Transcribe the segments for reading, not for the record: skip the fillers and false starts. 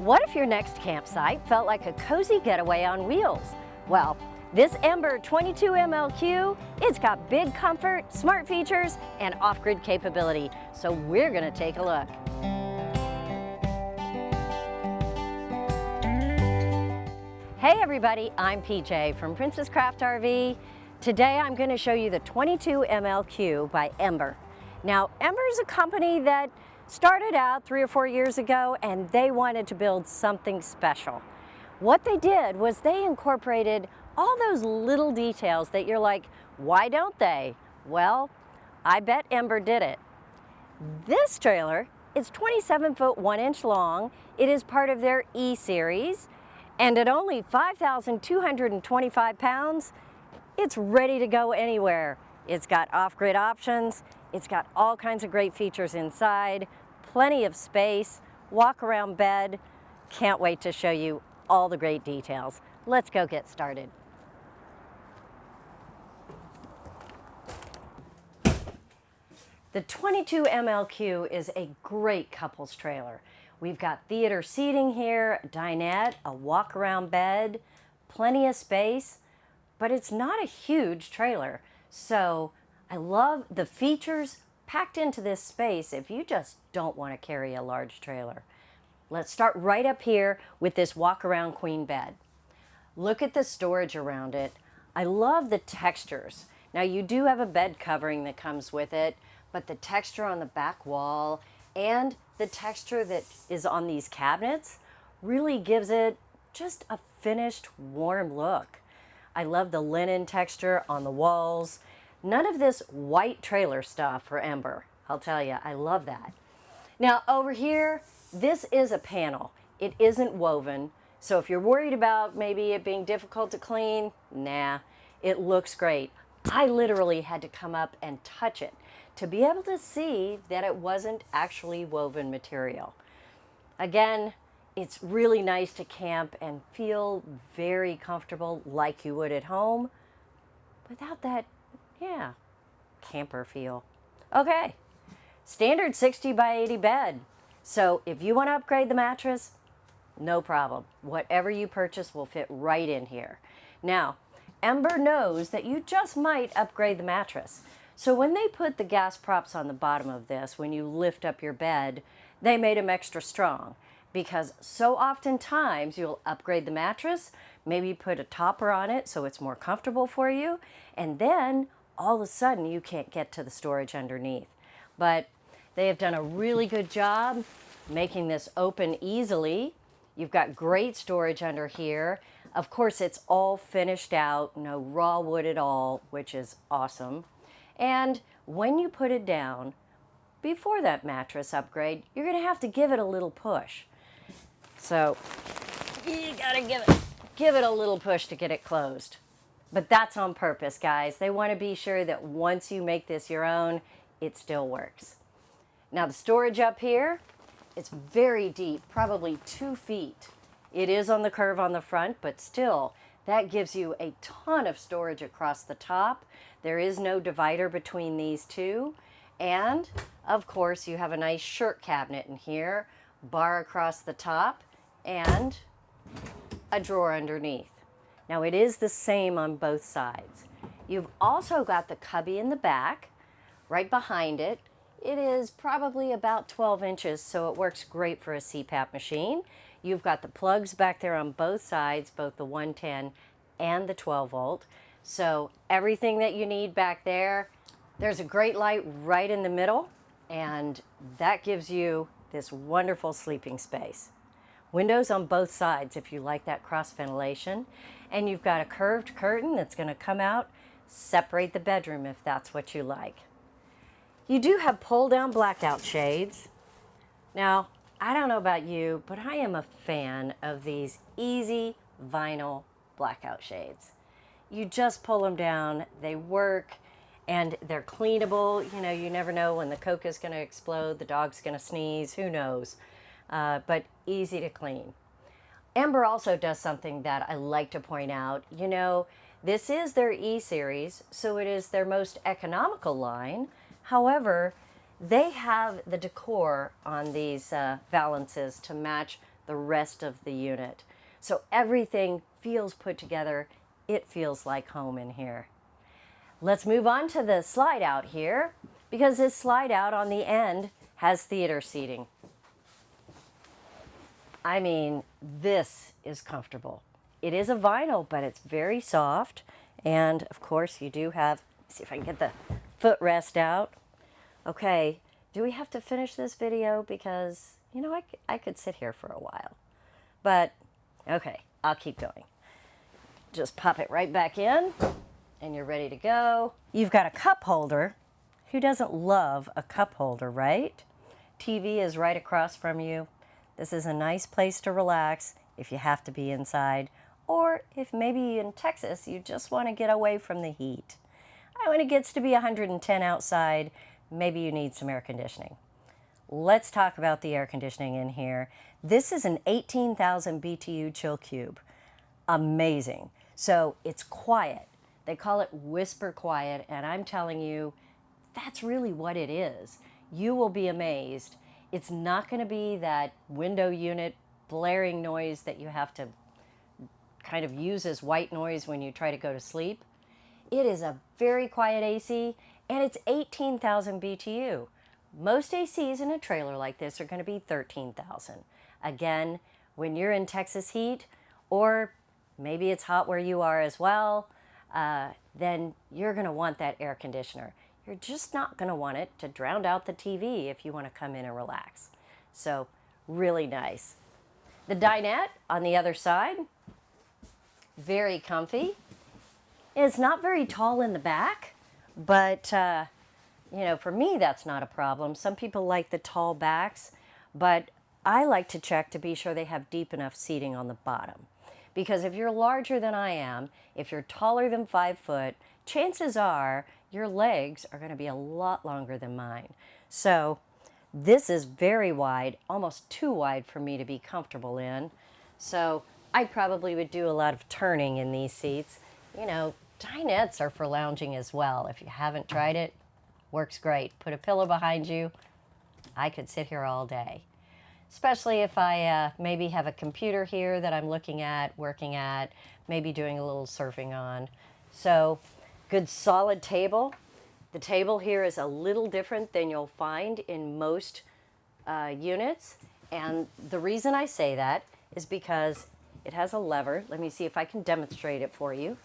What if your next campsite felt like a cozy getaway on wheels? Well, this Ember 22 MLQ, it's got big comfort, smart features, and off-grid capability. So we're gonna take a look. Hey everybody, I'm PJ from Princess Craft RV. Today I'm gonna show you the 22 MLQ by Ember. Now, Ember is a company that started out 3 or 4 years ago, and they wanted to build something special. What they did was they incorporated all those little details that you're like, why don't they? Well, I bet Ember did it. This trailer is 27 foot 1 inch long. It is part of their E-Series, and at only 5,225 pounds, it's ready to go anywhere. It's got off-grid options. It's got all kinds of great features inside, plenty of space, walk-around bed. Can't wait to show you all the great details. Let's go get started. The 22 MLQ is a great couples trailer. We've got theater seating here, a dinette, a walk-around bed, plenty of space, but it's not a huge trailer. So I love the features packed into this space if you just don't want to carry a large trailer. Let's start right up here with this walk-around queen bed. Look at the storage around it. I love the textures. Now you do have a bed covering that comes with it, but the texture on the back wall and the texture that is on these cabinets really gives it just a finished, warm look. I love the linen texture on the walls. None of this white trailer stuff for Ember. I'll tell you, I love that. Now over here, this is a panel. It isn't woven, so if you're worried about maybe it being difficult to clean, nah, it looks great. I literally had to come up and touch it to be able to see that it wasn't actually woven material. Again, it's really nice to camp and feel very comfortable like you would at home without that, camper feel. Okay, standard 60 by 80 bed. So if you want to upgrade the mattress, no problem. Whatever you purchase will fit right in here. Now, Ember knows that you just might upgrade the mattress. So when they put the gas props on the bottom of this, when you lift up your bed, they made them extra strong because so oftentimes you'll upgrade the mattress, maybe put a topper on it so it's more comfortable for you, and then all of a sudden you can't get to the storage underneath. But they have done a really good job making this open easily. You've got great storage under here. Of course, it's all finished out, no raw wood at all, which is awesome. And when you put it down, before that mattress upgrade, you're gonna have to give it a little push. So you gotta give it a little push to get it closed. But that's on purpose, guys. They want to be sure that once you make this your own, it still works. Now the storage up here, it's very deep, probably 2 feet. It is on the curve on the front, but still, that gives you a ton of storage across the top. There is no divider between these two. And of course, you have a nice shirt cabinet in here, bar across the top, and a drawer underneath. Now it is the same on both sides. You've also got the cubby in the back, right behind it. It is probably about 12 inches, so it works great for a CPAP machine. You've got the plugs back there on both sides, both the 110 and the 12 volt. So everything that you need back there. There's a great light right in the middle, and that gives you this wonderful sleeping space. Windows on both sides if you like that cross ventilation. And you've got a curved curtain that's going to come out, separate the bedroom if that's what you like. You do have pull-down blackout shades. Now, I don't know about you, but I am a fan of these easy vinyl blackout shades. You just pull them down, they work, and they're cleanable. You know, you never know when the Coke is going to explode, the dog's going to sneeze, who knows. But easy to clean. Ember also does something that I like to point out. You know, this is their E-Series, so it is their most economical line. However, they have the decor on these valances to match the rest of the unit. So everything feels put together. It feels like home in here. Let's move on to the slide out here, because this slide out on the end has theater seating. I mean, this is comfortable. It is a vinyl, but it's very soft. And of course you do have, let's see if I can get the footrest out. Okay, do we have to finish this video? Because, you know, I could sit here for a while. But, okay, I'll keep going. Just pop it right back in, and you're ready to go. You've got a cup holder. Who doesn't love a cup holder, right? TV is right across from you. This is a nice place to relax if you have to be inside, or if maybe in Texas you just want to get away from the heat. When it gets to be 110 outside, maybe you need some air conditioning. Let's talk about the air conditioning in here. This is an 18,000 BTU chill cube. Amazing. So it's quiet. They call it whisper quiet, and I'm telling you, that's really what it is. You will be amazed. It's not going to be that window unit blaring noise that you have to kind of use as white noise when you try to go to sleep. It is a very quiet AC, and it's 18,000 BTU. Most ACs in a trailer like this are going to be 13,000. Again, when you're in Texas heat, or maybe it's hot where you are as well, then you're going to want that air conditioner. You're just not going to want it to drown out the TV if you want to come in and relax. So, really nice. The dinette on the other side, very comfy. It's not very tall in the back, but you know, for me that's not a problem. Some people like the tall backs, but I like to check to be sure they have deep enough seating on the bottom. Because if you're larger than I am, if you're taller than 5 foot, chances are your legs are going to be a lot longer than mine. So this is very wide, almost too wide for me to be comfortable in. So I probably would do a lot of turning in these seats. You know, dinettes are for lounging as well. If you haven't tried it, works great. Put a pillow behind you. I could sit here all day. Especially if I maybe have a computer here that I'm looking at, working at, maybe doing a little surfing on. So, good solid table. The table here is a little different than you'll find in most units. And the reason I say that is because it has a lever. Let me see if I can demonstrate it for you.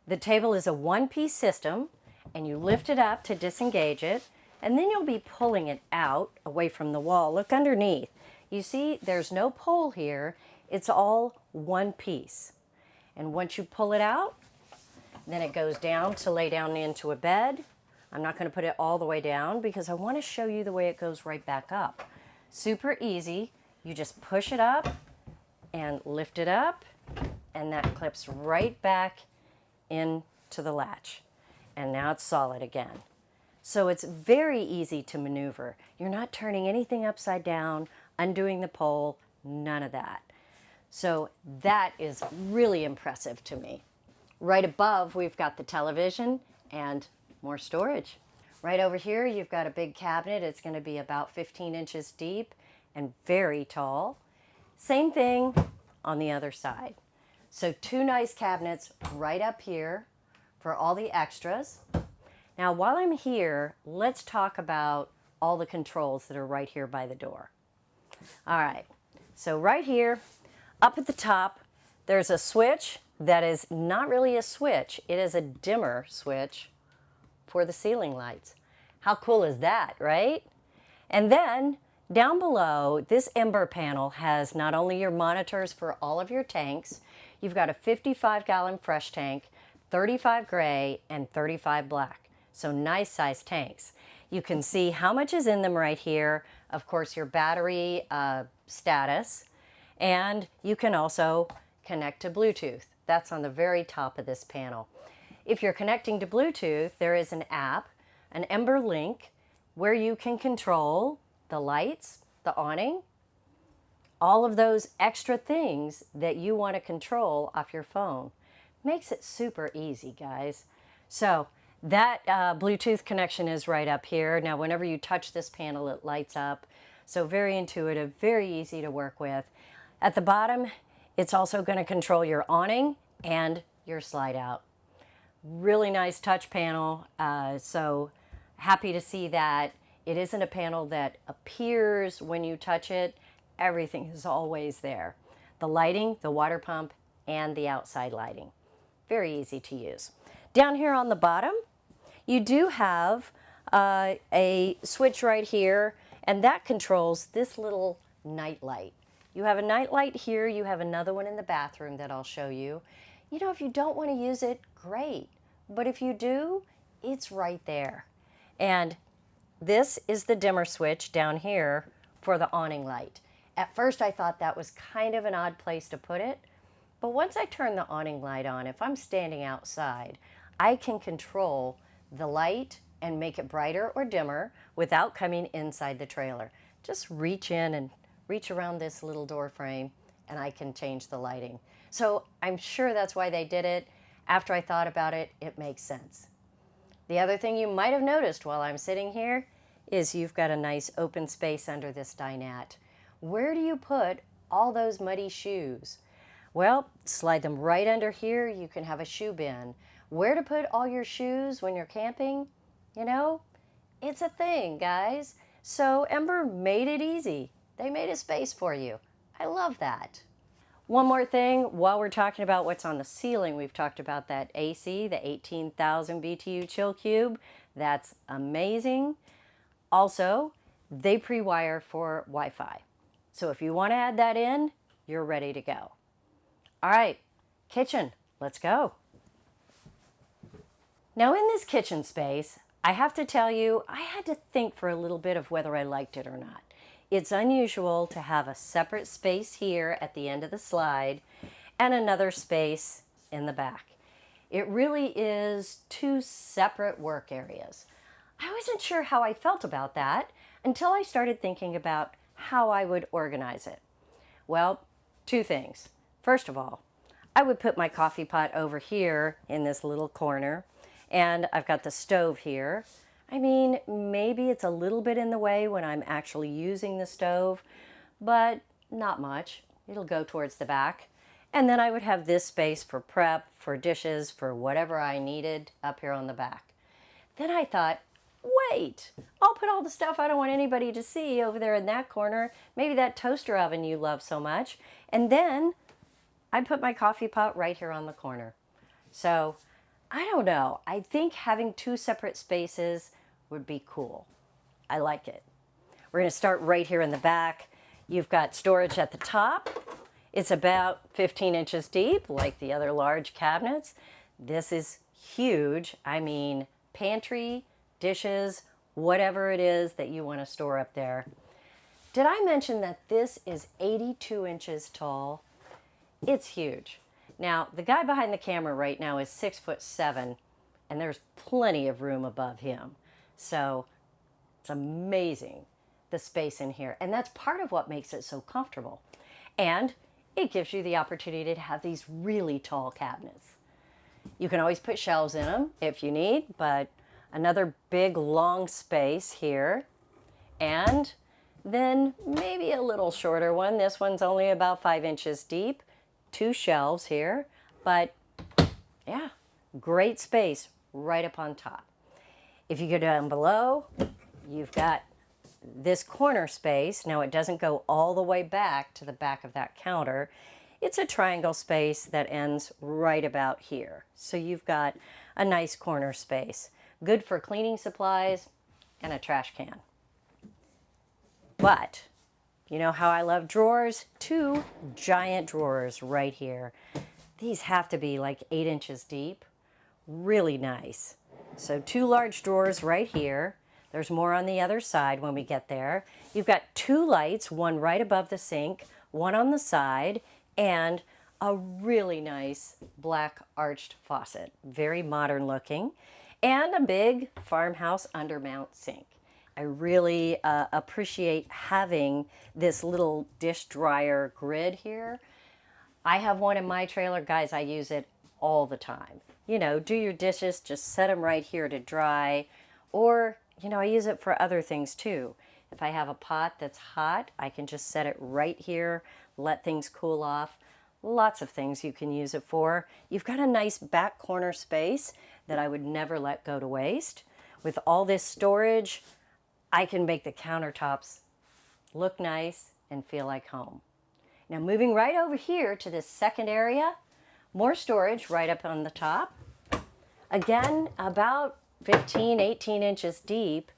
The table is a one-piece system, and you lift it up to disengage it, and then you'll be pulling it out away from the wall. Look underneath. You see, there's no pole here. It's all one piece. And once you pull it out, then it goes down to lay down into a bed. I'm not going to put it all the way down because I want to show you the way it goes right back up. Super easy. You just push it up and lift it up, and that clips right back into the latch. And now it's solid again. So it's very easy to maneuver. You're not turning anything upside down, undoing the pole, none of that. So that is really impressive to me. Right above, we've got the television and more storage. Right over here, you've got a big cabinet. It's going to be about 15 inches deep and very tall. Same thing on the other side. So 2 nice cabinets right up here for all the extras. Now, while I'm here, let's talk about all the controls that are right here by the door. All right, so right here, up at the top, there's a switch that is not really a switch. It is a dimmer switch for the ceiling lights. How cool is that, right? And then down below, this Ember panel has not only your monitors for all of your tanks, you've got a 55-gallon fresh tank, 35 gray, and 35 black. So nice size tanks. You can see how much is in them right here. Of course, your battery status. And you can also connect to Bluetooth. That's on the very top of this panel. If you're connecting to Bluetooth, there is an app, an Ember Link, where you can control the lights, the awning, all of those extra things that you want to control off your phone. Makes it super easy, guys. So that Bluetooth connection is right up here. Now, whenever you touch this panel, it lights up. So very intuitive, very easy to work with. At the bottom, it's also going to control your awning and your slide out. Really nice touch panel, so happy to see that. It isn't a panel that appears when you touch it. Everything is always there. The lighting, the water pump, and the outside lighting. Very easy to use. Down here on the bottom, you do have a switch right here, and that controls this little night light. You have a night light here, you have another one in the bathroom that I'll show you. You know, if you don't want to use it, great. But if you do, it's right there. And this is the dimmer switch down here for the awning light. At first I thought that was kind of an odd place to put it, but once I turn the awning light on, if I'm standing outside, I can control the light and make it brighter or dimmer without coming inside the trailer. Just reach in and reach around this little door frame and I can change the lighting. So I'm sure that's why they did it. After I thought about it, it makes sense. The other thing you might have noticed while I'm sitting here is you've got a nice open space under this dinette. Where do you put all those muddy shoes? Well, slide them right under here. You can have a shoe bin. Where to put all your shoes when you're camping? You know, it's a thing, guys. So Ember made it easy. They made a space for you. I love that. One more thing, while we're talking about what's on the ceiling, we've talked about that AC, the 18,000 BTU chill cube. That's amazing. Also, they pre-wire for Wi-Fi. So if you want to add that in, you're ready to go. All right, kitchen, let's go. Now in this kitchen space, I have to tell you, I had to think for a little bit of whether I liked it or not. It's unusual to have a separate space here at the end of the slide and another space in the back. It really is two separate work areas. I wasn't sure how I felt about that until I started thinking about how I would organize it. Well, two things. First of all, I would put my coffee pot over here in this little corner, and I've got the stove here. I mean, maybe it's a little bit in the way when I'm actually using the stove, but not much. It'll go towards the back. And then I would have this space for prep, for dishes, for whatever I needed up here on the back. Then I thought, wait, I'll put all the stuff I don't want anybody to see over there in that corner, maybe that toaster oven you love so much, and then I put my coffee pot right here on the corner. So, I don't know, I think having two separate spaces would be cool. I like it. We're going to start right here in the back. You've got storage at the top. It's about 15 inches deep, like the other large cabinets. This is huge. I mean, pantry, dishes, whatever it is that you want to store up there. Did I mention that this is 82 inches tall? It's huge. Now, the guy behind the camera right now is 6'7", and there's plenty of room above him. So it's amazing, the space in here. And that's part of what makes it so comfortable. And it gives you the opportunity to have these really tall cabinets. You can always put shelves in them if you need, but another big long space here. And then maybe a little shorter one. This one's only about 5 inches deep. 2 shelves here, but yeah, great space right up on top. If you go down below, you've got this corner space. Now it doesn't go all the way back to the back of that counter. It's a triangle space that ends right about here. So you've got a nice corner space. Good for cleaning supplies and a trash can. But you know how I love drawers? 2 giant drawers right here. These have to be like 8 inches deep. Really nice. So 2 large drawers right here. There's more on the other side when we get there. You've got 2 lights, one right above the sink, one on the side, and a really nice black arched faucet. Very modern looking. And a big farmhouse undermount sink. I really appreciate having this little dish dryer grid here. I have one in my trailer. Guys, I use it all the time. You know, do your dishes, just set them right here to dry. Or, you know, I use it for other things too. If I have a pot that's hot, I can just set it right here, let things cool off. Lots of things you can use it for. You've got a nice back corner space that I would never let go to waste. With all this storage, I can make the countertops look nice and feel like home. Now moving right over here to this second area, more storage right up on the top. Again, about 15, 18 inches deep.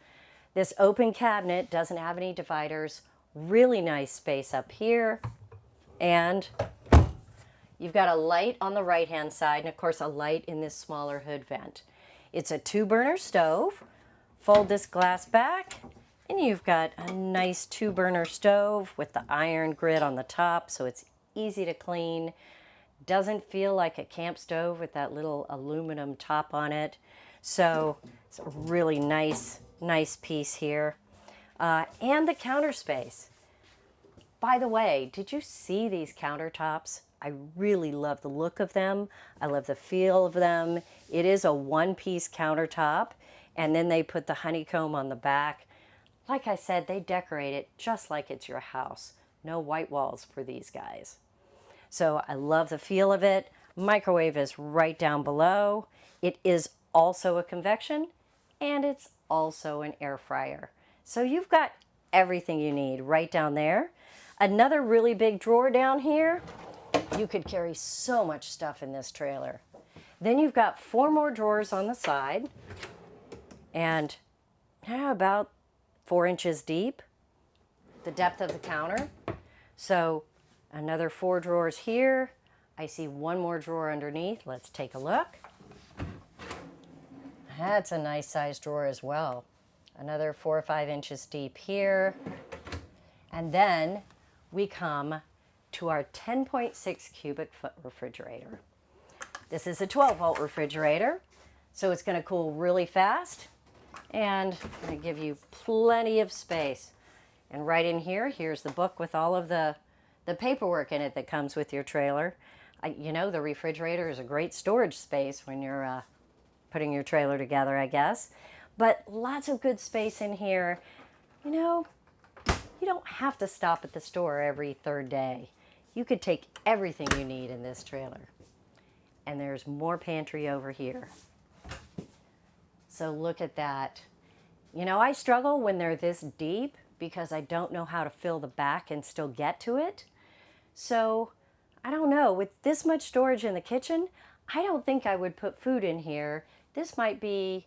This open cabinet doesn't have any dividers. Really nice space up here. And you've got a light on the right-hand side, and of course a light in this smaller hood vent. It's a 2-burner stove. Fold this glass back, and you've got a nice 2-burner stove with the iron grid on the top, so it's easy to clean. Doesn't feel like a camp stove with that little aluminum top on it. So it's a really nice piece here. And the counter space. By the way, did you see these countertops? I really love the look of them. I love the feel of them. It is a one-piece countertop, and then they put the honeycomb on the back. Like I said, they decorate it just like it's your house. No white walls for these guys. So I love the feel of it. Microwave is right down below. It is also a convection, and it's also an air fryer. So you've got everything you need right down there. Another really big drawer down here. You could carry so much stuff in this trailer. Then you've got 4 more drawers on the side, and about 4 inches deep, the depth of the counter. So another 4 drawers here. I see 1 more drawer underneath. Let's take a look. That's a nice sized drawer as well. Another 4 or 5 inches deep here. And then we come to our 10.6 cubic foot refrigerator. This is a 12-volt refrigerator, so it's going to cool really fast, and I'm going to give you plenty of space. And right in here, here's the book with all of the paperwork in it that comes with your trailer. You know, the refrigerator is a great storage space when you're putting your trailer together, I guess. But lots of good space in here. You know, you don't have to stop at the store every third day. You could take everything you need in this trailer. And there's more pantry over here. So look at that. You know, I struggle when they're this deep because I don't know how to fill the back and still get to it. So, I don't know, with this much storage in the kitchen, I don't think I would put food in here. This might be,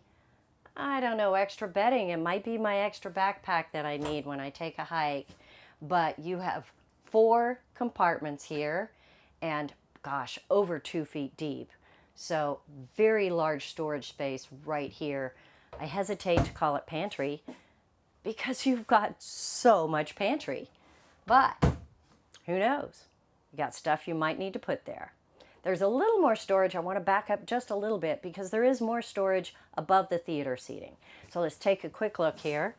I don't know, extra bedding. It might be my extra backpack that I need when I take a hike. But you have 4 compartments here, and gosh, over 2 feet deep. So very large storage space right here. I hesitate to call it pantry because you've got so much pantry. But who knows? You got stuff you might need to put there. There's a little more storage. I want to back up just a little bit because there is more storage above the theater seating. So let's take a quick look here.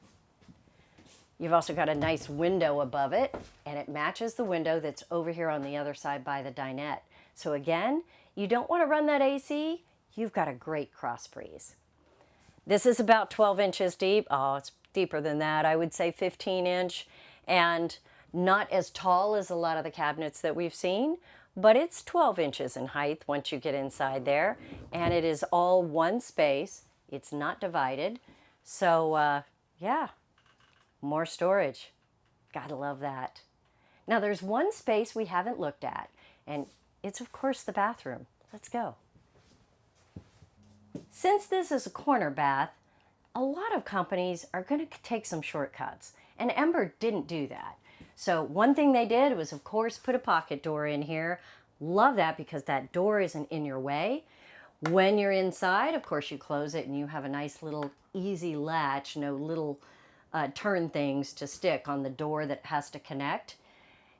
You've also got a nice window above it, and it matches the window that's over here on the other side by the dinette. So again, you don't want to run that AC, you've got a great cross breeze. This is about 12 inches deep. Oh, it's deeper than that. I would say 15 inch, and not as tall as a lot of the cabinets that we've seen, but it's 12 inches in height once you get inside there, and it is all one space. It's not divided. So yeah, more storage. Gotta love that. Now there's one space we haven't looked at, and it's of course the bathroom. Let's go. Since this is a corner bath, a lot of companies are going to take some shortcuts, and Ember didn't do that. So one thing they did was, of course, put a pocket door in here. Love that because that door isn't in your way. When you're inside, of course, you close it and you have a nice little easy latch, no little turn things to stick on the door that has to connect.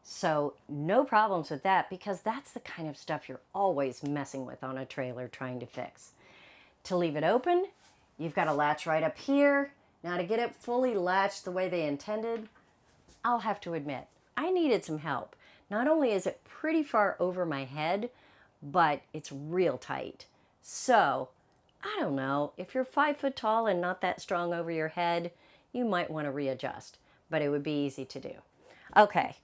So no problems with that because that's the kind of stuff you're always messing with on a trailer trying to fix. To leave it open, you've got a latch right up here. Now to get it fully latched the way they intended, I'll have to admit, I needed some help. Not only is it pretty far over my head, but it's real tight. So, I don't know, if you're 5 foot tall and not that strong over your head, you might want to readjust. but it would be easy to do. Okay,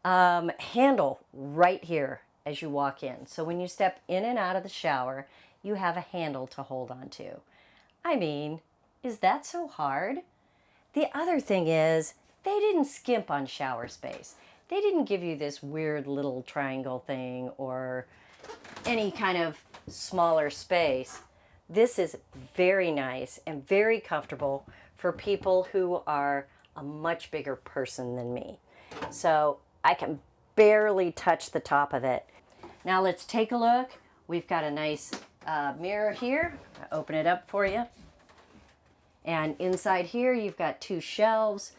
handle right here as you walk in. So when you step in and out of the shower, you have a handle to hold on to. I mean, is that so hard? The other thing is, they didn't skimp on shower space. They didn't give you this weird little triangle thing or any kind of smaller space. This is very nice and very comfortable for people who are a much bigger person than me. So I can barely touch the top of it. Now let's take a look. We've got a nice mirror here. I'll open it up for you. And inside here, you've got 2 shelves,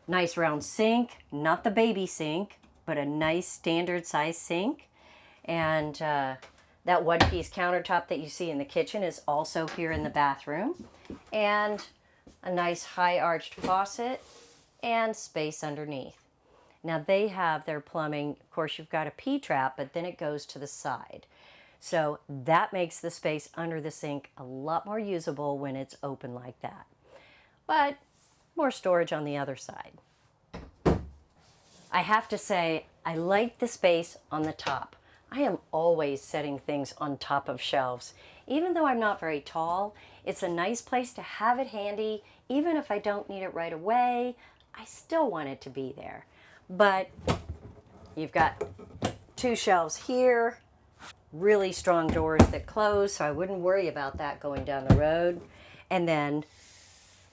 nice round sink, not the baby sink, but a nice standard size sink. And that one-piece countertop that you see in the kitchen is also here in the bathroom. And a nice high arched faucet and space underneath. Now they have their plumbing, of course you've got a P-trap, but then it goes to the side. So that makes the space under the sink a lot more usable when it's open like that. But more storage on the other side. I have to say, I like the space on the top. I am always setting things on top of shelves. Even though I'm not very tall, it's a nice place to have it handy. Even if I don't need it right away, I still want it to be there. But you've got 2 shelves here, really strong doors that close, so I wouldn't worry about that going down the road. And then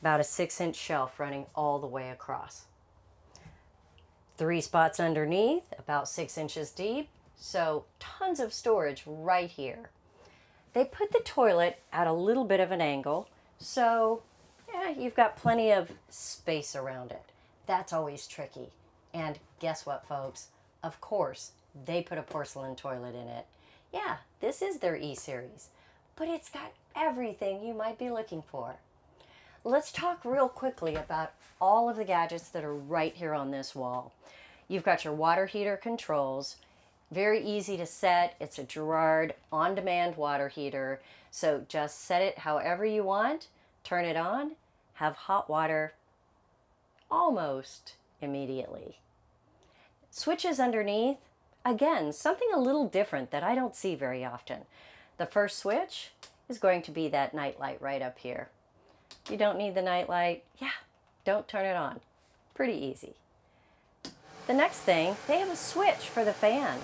about a 6-inch shelf running all the way across. 3 spots underneath, about 6 inches deep, so tons of storage right here. They put the toilet at a little bit of an angle, so yeah, you've got plenty of space around it. That's always tricky. And guess what, folks? Of course, they put a porcelain toilet in it. Yeah, this is their E-Series, but it's got everything you might be looking for. Let's talk real quickly about all of the gadgets that are right here on this wall. You've got your water heater controls, very easy to set. It's a Girard on-demand water heater, so just set it however you want, turn it on, have hot water almost immediately. Switches underneath, again, something a little different that I don't see very often. The first switch is going to be that night light right up here. You don't need the night light, yeah, don't turn it on. Pretty easy. The next thing, they have a switch for the fan.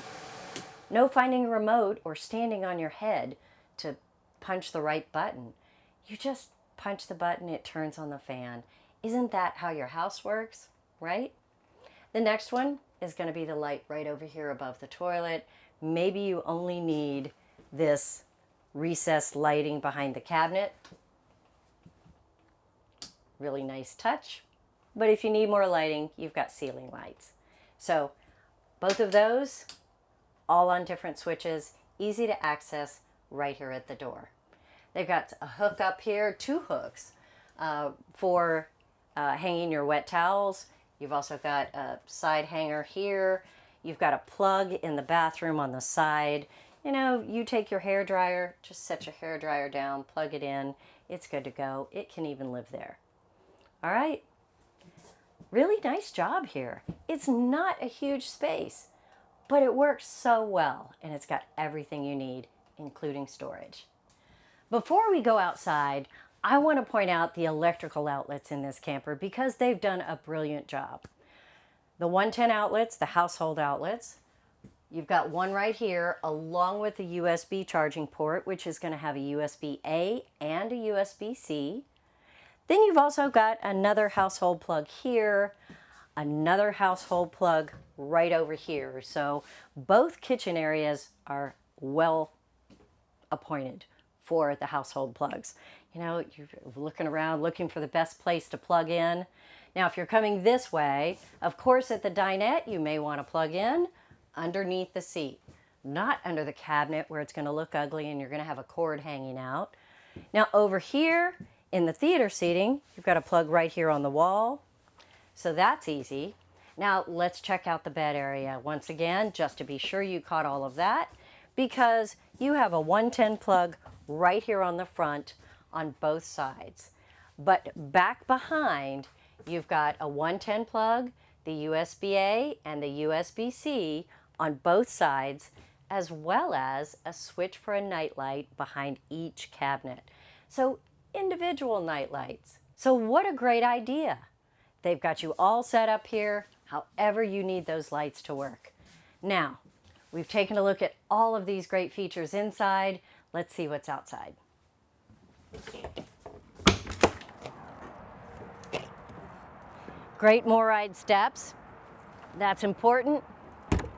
No finding a remote or standing on your head to punch the right button. You just punch the button, it turns on the fan. Isn't that how your house works, right? The next one is going to be the light right over here above the toilet. Maybe you only need this recessed lighting behind the cabinet. Really nice touch. But if you need more lighting, you've got ceiling lights. So both of those, all on different switches, easy to access right here at the door. They've got a hook up here, 2 hooks for hanging your wet towels. You've also got a side hanger here. You've got a plug in the bathroom on the side. You know, you take your hair dryer, just set your hair dryer down, plug it in. It's good to go. It can even live there. All right. Really nice job here. It's not a huge space, but it works so well, and it's got everything you need, including storage. Before we go outside, I want to point out the electrical outlets in this camper because they've done a brilliant job. The 110 outlets, the household outlets, you've got one right here along with the USB charging port, which is going to have a USB-A and a USB-C. Then you've also got another household plug here, another household plug right over here. So both kitchen areas are well appointed for the household plugs. You know, you're looking around, looking for the best place to plug in. Now, if you're coming this way, of course, at the dinette, you may want to plug in underneath the seat, not under the cabinet where it's going to look ugly and you're going to have a cord hanging out. Now, over here in the theater seating, you've got a plug right here on the wall. So that's easy. Now, let's check out the bed area once again, just to be sure you caught all of that, because you have a 110 plug right here on the front on both sides. But back behind, You've got a 110 plug, the USB-A and the USB-C on both sides, as well as a switch for a nightlight behind each cabinet. So individual nightlights. So what a great idea. They've got you all set up here, however you need those lights to work. Now, we've taken a look at all of these great features inside. Let's see what's outside. Great MORryde steps. That's important.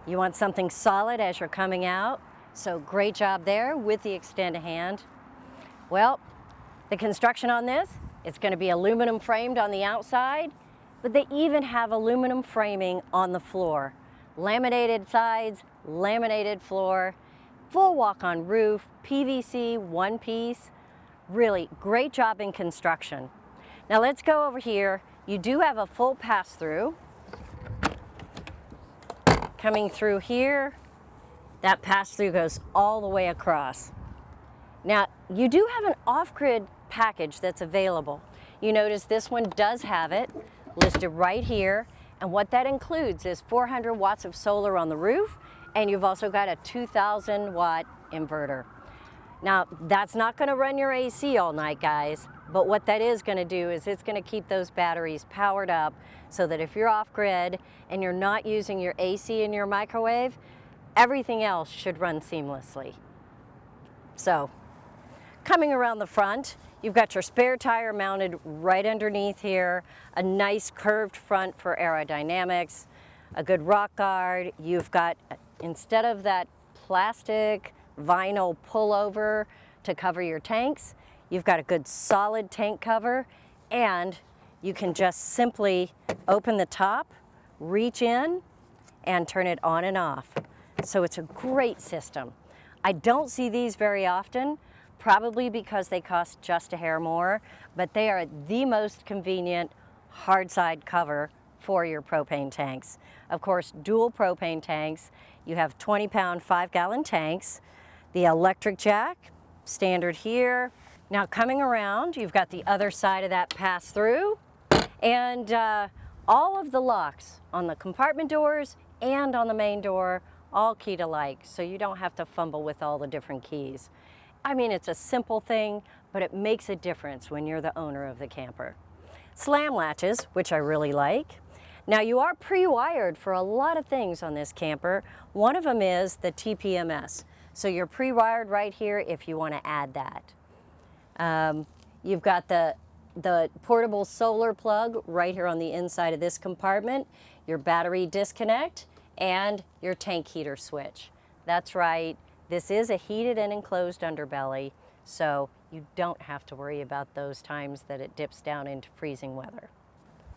You want something solid as you're coming out. So great job there with the extend a hand. Well, the construction on this, it's going to be aluminum framed on the outside, but they even have aluminum framing on the floor. Laminated sides, laminated floor, full walk-on roof, PVC, one piece. Really great job in construction. Now let's go over here. You do have a full pass-through. Coming through here, that pass-through goes all the way across. Now, you do have an off-grid package that's available. You notice this one does have it listed right here, and what that includes is 400 watts of solar on the roof, and you've also got a 2,000 watt inverter. Now, that's not going to run your AC all night, guys, but what that is going to do is it's going to keep those batteries powered up so that if you're off-grid and you're not using your AC and your microwave, everything else should run seamlessly. So, coming around the front, you've got your spare tire mounted right underneath here, a nice curved front for aerodynamics, a good rock guard. You've got, instead of that plastic vinyl pullover to cover your tanks, you've got a good solid tank cover, and you can just simply open the top, reach in, and turn it on and off. So it's a great system. I don't see these very often, probably because they cost just a hair more, but they are the most convenient hard side cover for your propane tanks. Of course, dual propane tanks. You have 20-pound, 5-gallon tanks. The electric jack, standard here. Now coming around, you've got the other side of that pass-through, and all of the locks on the compartment doors and on the main door, all keyed alike, so you don't have to fumble with all the different keys. I mean, it's a simple thing, but it makes a difference when you're the owner of the camper. Slam latches, which I really like. Now, you are pre-wired for a lot of things on this camper. One of them is the TPMS. So you're pre-wired right here if you want to add that. You've got the portable solar plug right here on the inside of this compartment, your battery disconnect, and your tank heater switch. That's right, this is a heated and enclosed underbelly, so you don't have to worry about those times that it dips down into freezing weather.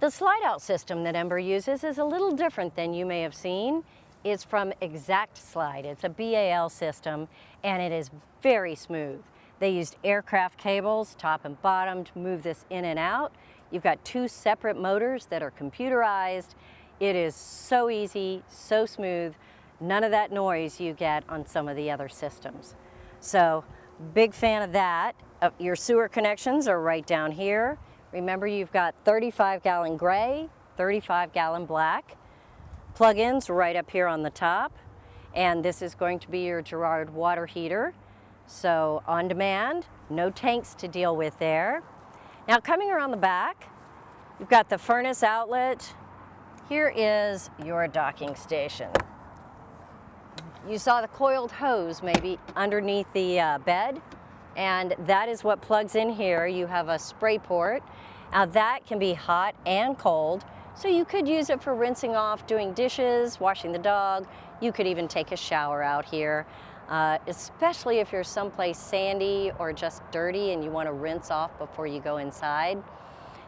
The slide-out system that Ember uses is a little different than you may have seen. It's from Ext Slide. It's a BAL system, and it is very smooth. They used aircraft cables, top and bottom, to move this in and out. You've got two separate motors that are computerized. It is so easy, so smooth, none of that noise you get on some of the other systems. So, big fan of that. Your sewer connections are right down here. Remember, you've got 35-gallon gray, 35-gallon black. Plug-ins right up here on the top. And this is going to be your Girard water heater. So, on demand, no tanks to deal with there. Now, coming around the back, you've got the furnace outlet. Here is your docking station. You saw the coiled hose maybe underneath the bed, and that is what plugs in here. You have a spray port. Now that can be hot and cold, so you could use it for rinsing off, doing dishes, washing the dog. You could even take a shower out here, especially if you're someplace sandy or just dirty and you want to rinse off before you go inside.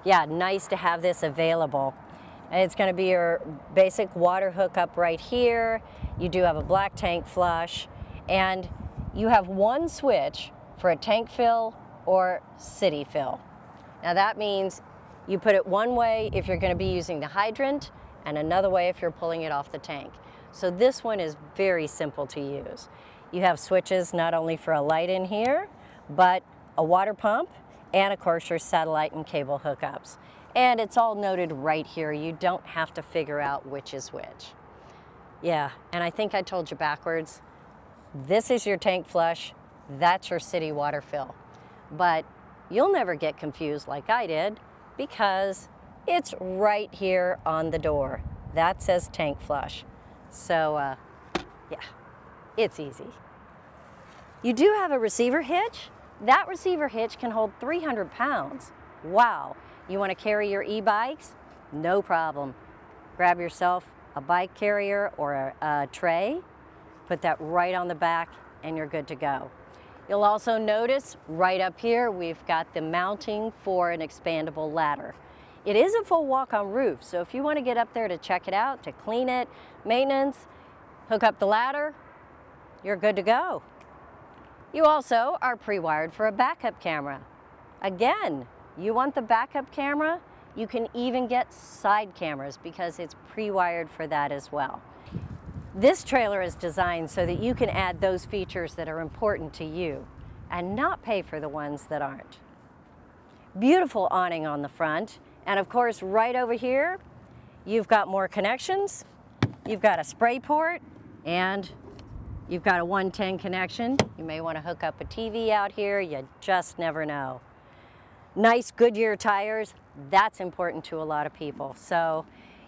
Yeah, nice to have this available. It's going to be your basic water hookup right here. You do have a black tank flush, and you have one switch for a tank fill or city fill. Now that means you put it one way if you're going to be using the hydrant, and another way if you're pulling it off the tank. So this one is very simple to use. You have switches not only for a light in here, but a water pump, and of course your satellite and cable hookups. And it's all noted right here. You don't have to figure out which is which. Yeah, and I think I told you backwards. This is your tank flush, that's your city water fill. But you'll never get confused like I did because it's right here on the door. That says tank flush. So, yeah, it's easy. You do have a receiver hitch. That receiver hitch can hold 300 pounds. Wow. You want to carry your e-bikes? No problem. Grab yourself a bike carrier or a tray, put that right on the back, and you're good to go. You'll also notice right up here we've got the mounting for an expandable ladder. It is a full walk-on roof, so if you want to get up there to check it out, to clean it, maintenance, hook up the ladder, you're good to go. You also are pre-wired for a backup camera. Again, you want the backup camera? You can even get side cameras because it's pre-wired for that as well. This trailer is designed so that you can add those features that are important to you and not pay for the ones that aren't. Beautiful awning on the front, and of course right over here you've got more connections. You've got a spray port and you've got a 110 connection. You may want to hook up a TV out here, you just never know. Nice Goodyear tires, that's important to a lot of people. So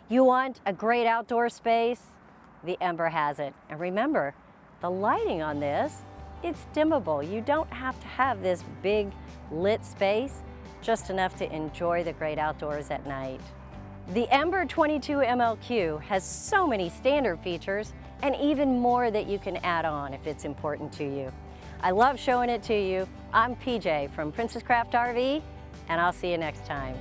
you want a great outdoor space, the Ember has it. And remember, the lighting on this, it's dimmable. You don't have to have this big lit space, just enough to enjoy the great outdoors at night. The Ember 22 MLQ has so many standard features and even more that you can add on if it's important to you. I love showing it to you. I'm PJ from Princess Craft RV, and I'll see you next time.